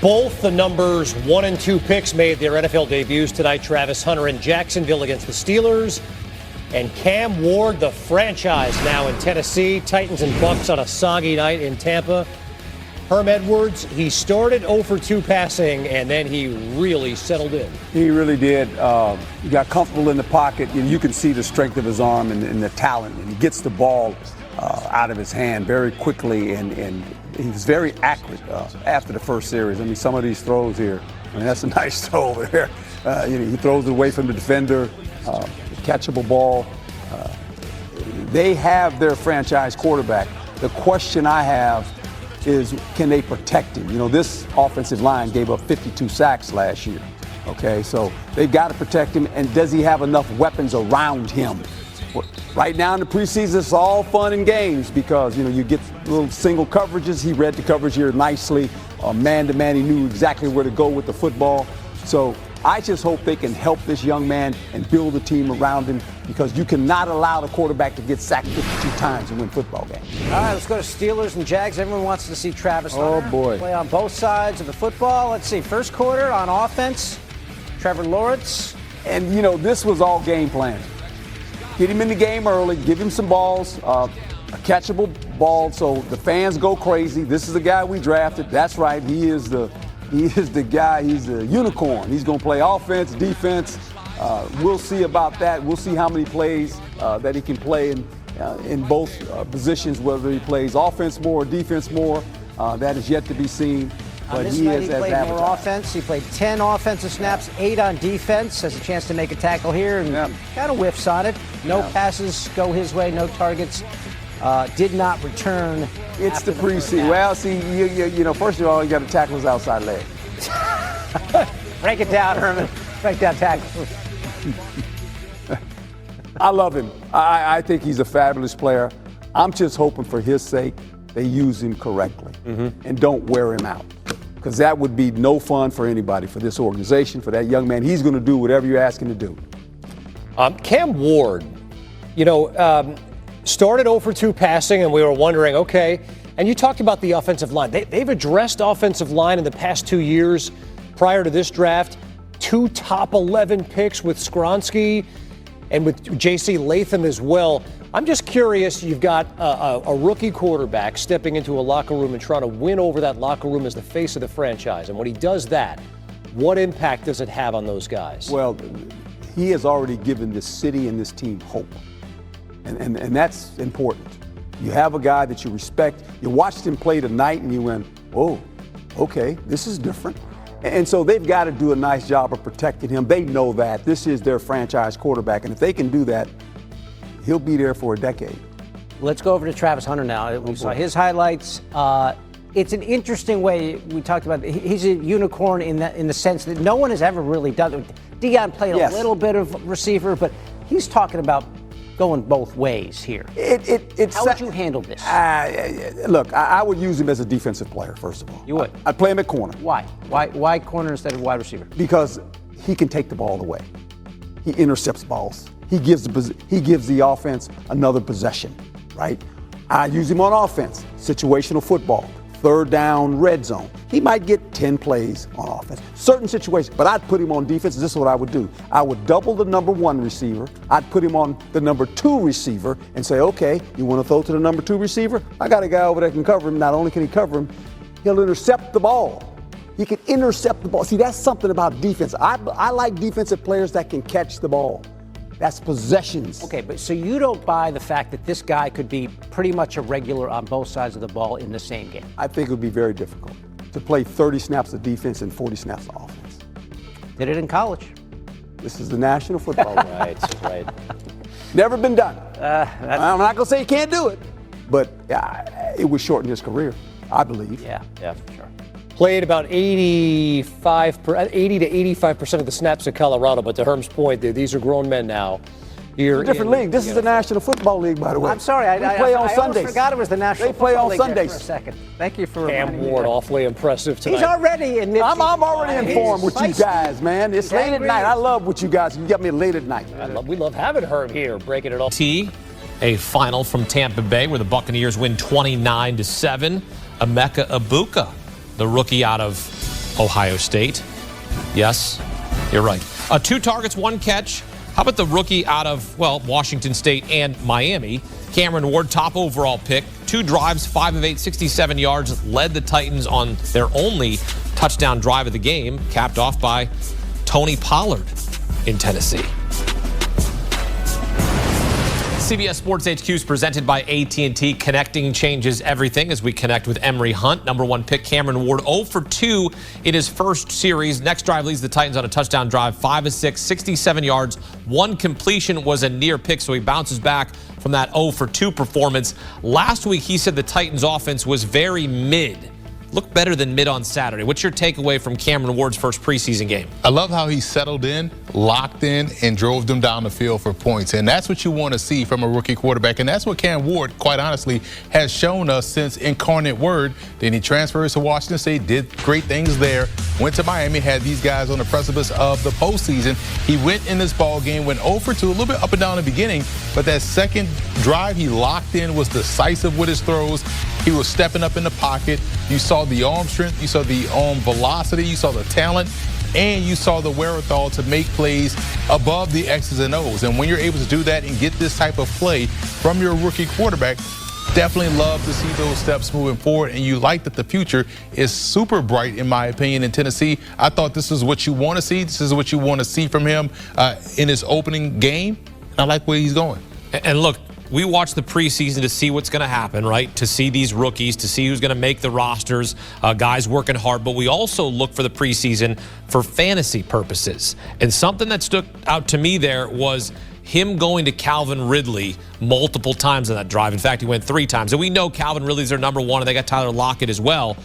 Both the numbers 1 and 2 picks made their NFL debuts tonight. Travis Hunter in Jacksonville against the Steelers. And Cam Ward, the franchise now in Tennessee. Titans and Bucks on a soggy night in Tampa. Herm Edwards, he started 0 for 2 passing, and then he really settled in. He really did. He got comfortable in the pocket. You can see the strength of his arm and the talent. And he gets the ball out of his hand very quickly, and he was very accurate after the first series. I mean, some of these throws here, I mean, that's a nice throw over there. He throws it away from the defender, catchable ball. They have their franchise quarterback. The question I have is, can they protect him? This offensive line gave up 52 sacks last year. Okay, so they've got to protect him, and does he have enough weapons around him? Right now in the preseason, it's all fun and games because, you get little single coverages. He read the coverage here nicely. Man-to-man, he knew exactly where to go with the football. So I just hope they can help this young man and build a team around him, because you cannot allow the quarterback to get sacked 52 times and win football games. All right, let's go to Steelers and Jags. Everyone wants to see Travis Hunter play on both sides of the football. Let's see, first quarter on offense, Trevor Lawrence. And, this was all game plan. Get him in the game early, give him some balls, a catchable ball so the fans go crazy. This is the guy we drafted. That's right, he is the guy, he's the unicorn. He's going to play offense, defense. We'll see about that. We'll see how many plays that he can play in both positions, whether he plays offense more or defense more. That is yet to be seen. But he played more offense. He played 10 offensive snaps, 8 on defense. Has a chance to make a tackle here and kind of whiffs on it. No passes go his way, no targets. Did not return. It's the preseason. Well, see, first of all, you got to tackle his outside leg. Break it down, Herman. Break down tackle. I love him. I think he's a fabulous player. I'm just hoping for his sake they use him correctly and don't wear him out, because that would be no fun for anybody, for this organization, for that young man. He's going to do whatever you ask him to do. Cam Ward, started 0 for 2 passing, and we were wondering, okay, and you talked about the offensive line. They've addressed offensive line in the past 2 years prior to this draft. 2 top 11 picks with Skronsky and with J.C. Latham as well. I'm just curious, you've got a rookie quarterback stepping into a locker room and trying to win over that locker room as the face of the franchise. And when he does that, what impact does it have on those guys? Well, he has already given this city and this team hope. And that's important. You have a guy that you respect. You watched him play tonight and you went, oh, okay, this is different. And so they've got to do a nice job of protecting him. They know that. This is their franchise quarterback. And if they can do that, he'll be there for a decade. Let's go over to Travis Hunter now. We saw his highlights. It's an interesting way. We talked about he's a unicorn in the sense that no one has ever really done it. Deion played a little bit of receiver, but he's talking about going both ways here. How would you handle this? Look, I would use him as a defensive player, first of all. You would? I'd play him at corner. Why? Why corner instead of wide receiver? Because he can take the ball away. He intercepts balls. He gives the offense another possession, right? I use him on offense, situational football, third down, red zone. He might get 10 plays on offense, certain situations, but I'd put him on defense. This is what I would do. I would double the number 1 receiver. I'd put him on the number 2 receiver and say, okay, you want to throw to the number 2 receiver? I got a guy over there that can cover him. Not only can he cover him, he'll intercept the ball. He can intercept the ball. See, that's something about defense. I like defensive players that can catch the ball. That's possessions. Okay, but so you don't buy the fact that this guy could be pretty much a regular on both sides of the ball in the same game? I think it would be very difficult to play 30 snaps of defense and 40 snaps of offense. Did it in college. This is the National Football League. Right. Never been done. I'm not going to say he can't do it, but it would shorten his career, I believe. Yeah, for sure. Played about 80 to 85% of the snaps at Colorado, but to Herm's point, these are grown men now. It's a different league. This is the National Football League, by the way. I'm sorry, I play on Sundays. almost forgot it was the National Football League. They play on Sundays. For a second. Thank you for Cam Ward, awfully impressive tonight. He's already in. I'm already informed with you guys, man. It's late at night. I love what you guys. You got me late at night. We love having Herm here, breaking it all. A final from Tampa Bay where the Buccaneers win 29-7. Emeka Egbuka, the rookie out of Ohio State. Yes, you're right. 2 targets, 1 catch. How about the rookie out of, well, Washington State and Miami? Cameron Ward, top overall pick. 2 drives, 5 of 8, 67 yards. Led the Titans on their only touchdown drive of the game, capped off by Tony Pollard in Tennessee. CBS Sports HQ is presented by AT&T. Connecting changes everything as we connect with Emory Hunt. Number 1 pick Cameron Ward, 0 for 2 in his first series. Next drive leads the Titans on a touchdown drive, 5 of 6, 67 yards. 1 completion was a near pick, so he bounces back from that 0 for 2 performance. Last week, he said the Titans offense was very mid. Looked better than mid on Saturday. What's your takeaway from Cameron Ward's first preseason game? I love how he settled in, locked in, and drove them down the field for points. And that's what you want to see from a rookie quarterback. And that's what Cam Ward, quite honestly, has shown us since Incarnate Word. Then he transfers to Washington State, did great things there, went to Miami, had these guys on the precipice of the postseason. He went in this ball game, went 0 for 2, a little bit up and down in the beginning, but that second drive he locked in, was decisive with his throws. He was stepping up in the pocket. You saw the arm strength, you saw the arm velocity, you saw the talent, and you saw the wherewithal to make plays above the X's and O's. And when you're able to do that and get this type of play from your rookie quarterback, definitely love to see those steps moving forward. And you like that the future is super bright, in my opinion, in Tennessee. I thought this is what you want to see. This is what you want to see from him in his opening game. And I like where he's going. And look, we watch the preseason to see what's going to happen, right? To see these rookies, to see who's going to make the rosters, guys working hard. But we also look for the preseason for fantasy purposes. And something that stuck out to me there was him going to Calvin Ridley multiple times on that drive. In fact, he went 3 times. And we know Calvin Ridley's their number 1, and they got Tyler Lockett as well.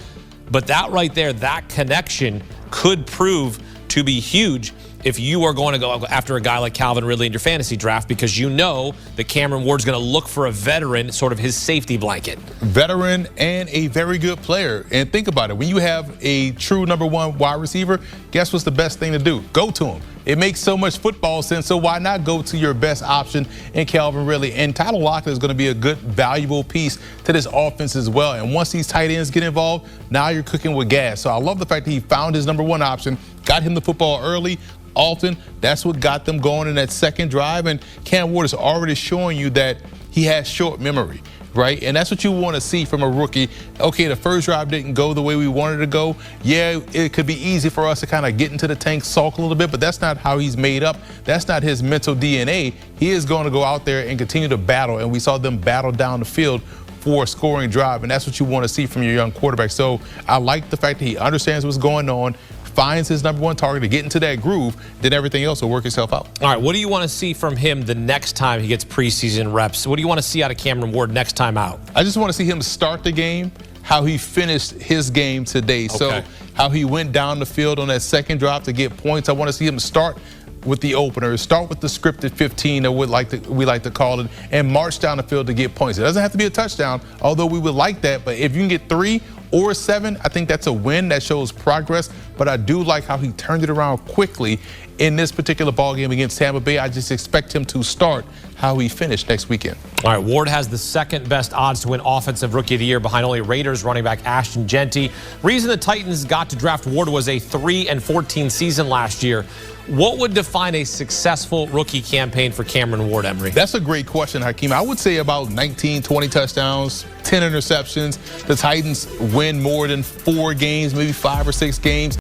But that right there, that connection could prove to be huge if you are going to go after a guy like Calvin Ridley in your fantasy draft, because you know that Cameron Ward's going to look for a veteran, sort of his safety blanket. Veteran and a very good player. And think about it. When you have a true number 1 wide receiver, guess what's the best thing to do? Go to him. It makes so much football sense, so why not go to your best option in Calvin Ridley? And Tyler Lockett is going to be a good, valuable piece to this offense as well. And once these tight ends get involved, now you're cooking with gas. So I love the fact that he found his number 1 option, got him the football early, often. That's what got them going in that second drive. And Cam Ward is already showing you that he has short memory, right? And that's what you want to see from a rookie. Okay, the first drive didn't go the way we wanted to go. Yeah, it could be easy for us to kind of get into the tank, sulk a little bit, but that's not how he's made up. That's not his mental DNA. He is going to go out there and continue to battle. And we saw them battle down the field for a scoring drive. And that's what you want to see from your young quarterback. So I like the fact that he understands what's going on, finds his number 1 target to get into that groove, then everything else will work itself out. All right, what do you want to see from him the next time he gets preseason reps? What do you want to see out of Cameron Ward next time out? I just want to see him start the game, how he finished his game today. Okay. So how he went down the field on that second drive to get points. I want to see him start with the opener, start with the scripted 15, or we like to call it, and march down the field to get points. It doesn't have to be a touchdown, although we would like that, but if you can get 3 or 7, I think that's a win. That shows progress. But I do like how he turned it around quickly in this particular ball game against Tampa Bay. I just expect him to start how he finished next weekend. All right, Ward has the 2nd best odds to win Offensive Rookie of the Year behind only Raiders running back Ashton Genty. Reason the Titans got to draft Ward was a 3-14 season last year. What would define a successful rookie campaign for Cameron Ward, Emory? That's a great question, Hakeem. I would say about 19, 20 touchdowns, 10 interceptions. The Titans win more than 4 games, maybe 5 or 6 games.